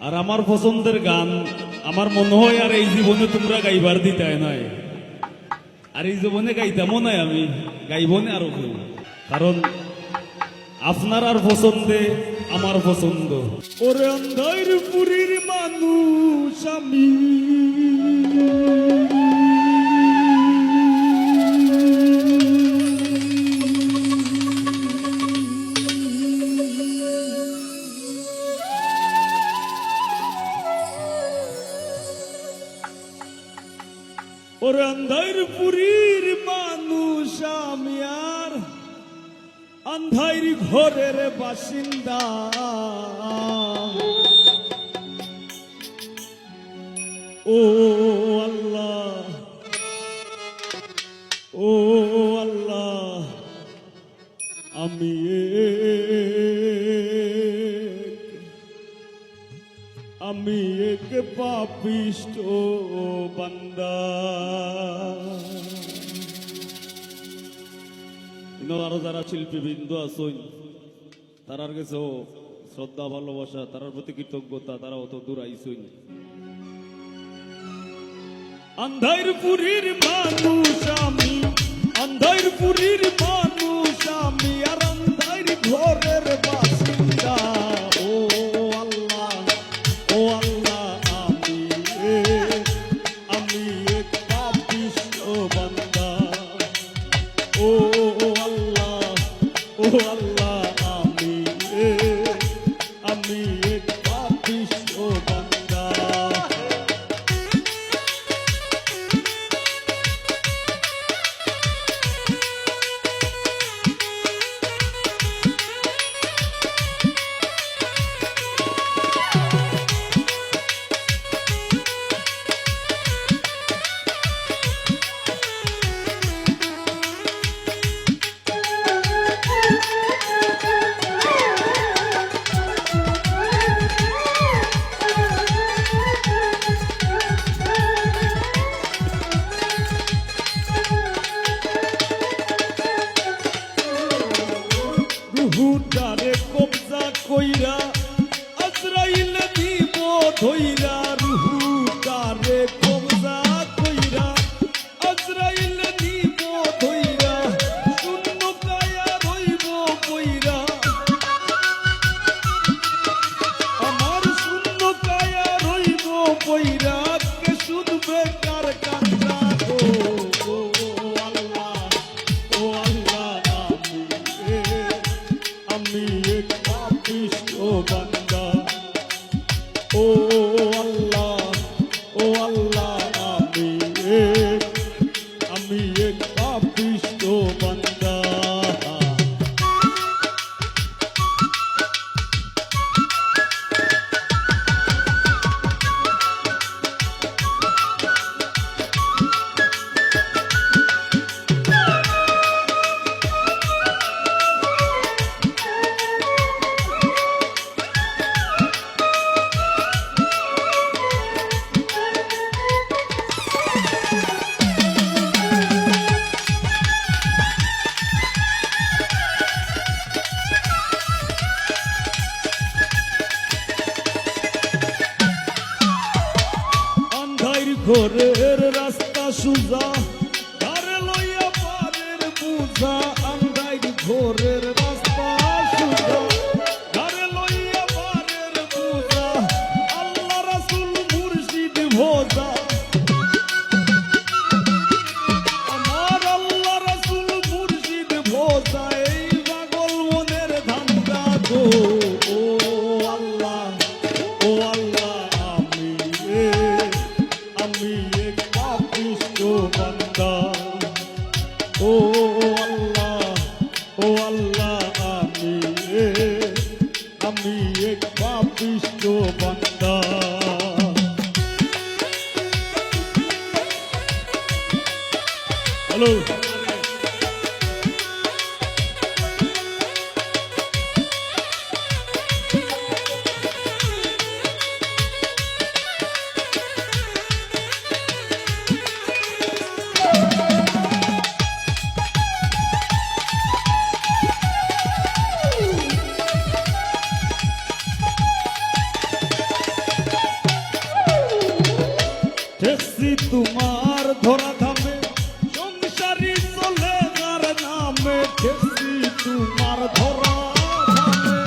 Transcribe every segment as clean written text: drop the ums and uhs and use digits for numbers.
আর আমার পছন্দের গান আমার মনে হয় আর এই জীবনে তোমরা গাইবার দিতাই নাই, আর এই জীবনে গাইতামও নাই, আমি গাইবনে আরো কেউ, কারণ আপনার আর পছন্দে আমার পছন্দ। ওরে অন্ধার পুরীর মানুষ আমি, ওরে অন্ধার পুরীর মানুষ আমি, আর অন্ধার ঘরের বাসিন্দা। ও আল্লাহ, ও আল্লাহ, আমি এক পাপিষ্ট বান্দা। আরো যারা শিল্পীবৃন্দ আছেন তারার কাছে শ্রদ্ধা ভালোবাসা, তারার প্রতি কৃতজ্ঞতা, তারা অত দূর আইসেন। অন্ধার পুরীর মানুষ আমি, অন্ধার পুরীর মানুষ আমি, আর অন্ধার ঘরের বাসিন্দা। ও আল্লাহ, ও আল্লাহ, আমি এক পাপিষ্ট বান্দা। ও আল্লাহ, ও আল্লাহ, আমি এক পাপিষ্ট বান্দা। রুহুটারে কবজা কইরা আজরাইল দিব ধইরা, রুহুটারে কবজা কইরা আজরাইল দিব ধইরা, শূন্য কায়া রইব কইরা, আমার শূন্য কায়া রইব কইরা, কে শুধু বেকার কান্দা গো। আমি এক পাপিষ্ট বান্দা। ও আল্লাহ, ও আল্লাহ, আমি এক পাপিষ্ট বান্দা। ঘরের রাস্তা সুজা, ধারে লইয়া পারের বুঝা, আন্দাই ঘরের রাস্তা সুজা, ধারে লইয়া পারের বুঝা, আল্লাহ রাসূল মুর্শিদ ভোজা, আমার আল্লাহ রাসূল মুর্শিদ ভোজা, এই পাগল মনের ধান্দা গো। ও আল্লাহ, ও আল্লাহ, আমি এক পাপিষ্ট বান্দা। ও আল্লাহ, ও আল্লাহ, আমি এক পাপিষ্ট বান্দা। হ্যালো, ঠেকছি তোমার ধরা ধামে, সংসারী চলে যার নামে, ঠেকছি তোমার ধরা ধামে,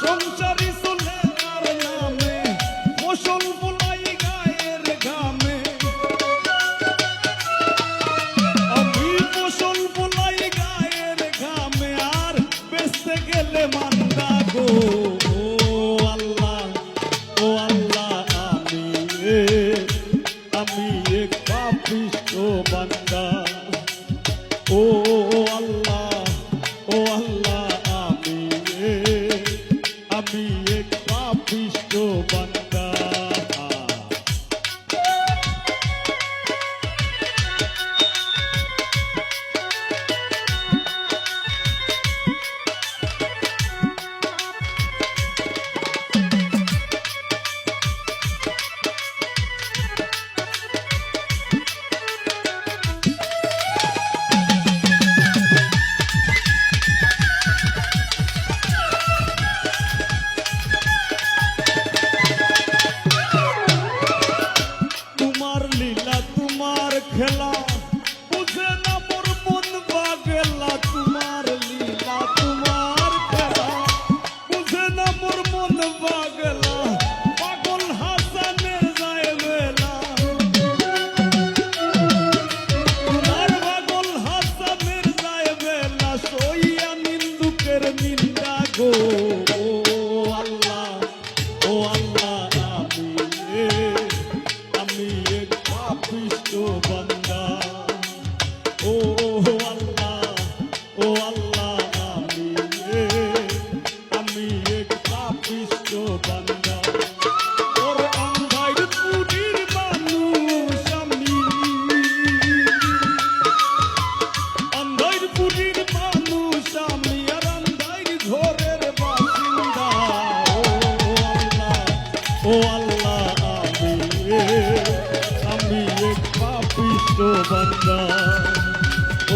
সংসারী চলে যার নামে, ফসল ফলাই গায়ের ঘামে, আমি ফসল ফলাই গায়ের ঘামে, আর বেচতে গেলে মান্দা গো। আমি এক পাপিষ্ঠ বান্দা, ও আল্লাহ, ও আল্লাহ, আমি এক পাপিষ্ঠ বান্দা। খেলা বুঝে না মোর মন পাগলা, তোমার লীলা তোমার খেলা বুঝে না মোর মন পাগলা, পাগল হাসানের যায় বেলা, তোমার পাগল হাসানের যায় বেলা, সইয়া নিন্দুকের নিন্দা গো। ও আল্লাহ, ও আল্লাহ, আমি এক পাপিষ্ঠ বান্দা, ও আল্লাহ, ও আল্লাহ, আমি এক পাপিষ্ঠ বান্দা। ওর আন্ধার পুরীর মানুষ আমি, আন্ধার পুরীর মানুষ আমি, আর আন্ধার ঘরের বাসিন্দা, ও আল্লাহ, আমি এক পাপিষ্ঠ বান্দা,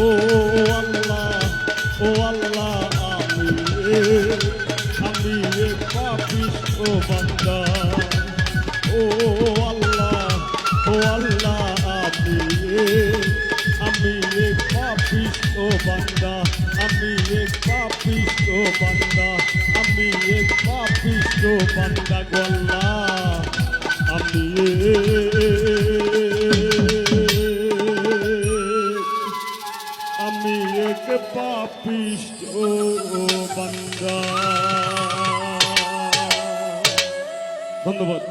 ও আল্লাহ, ও আল্লাহ, আমি এক পাপিষ্ঠ বান্দা, ও আল্লাহ, ও আল্লাহ, আমি এক পাপিষ্ঠ বান্দা, আমি এক পাপিষ্ঠ বান্দা, আমি এক পাপিষ্ঠ বান্দা গো আল্লাহ, আমি এক পাপিষ্ঠ বান্দা। ধন্যবাদ।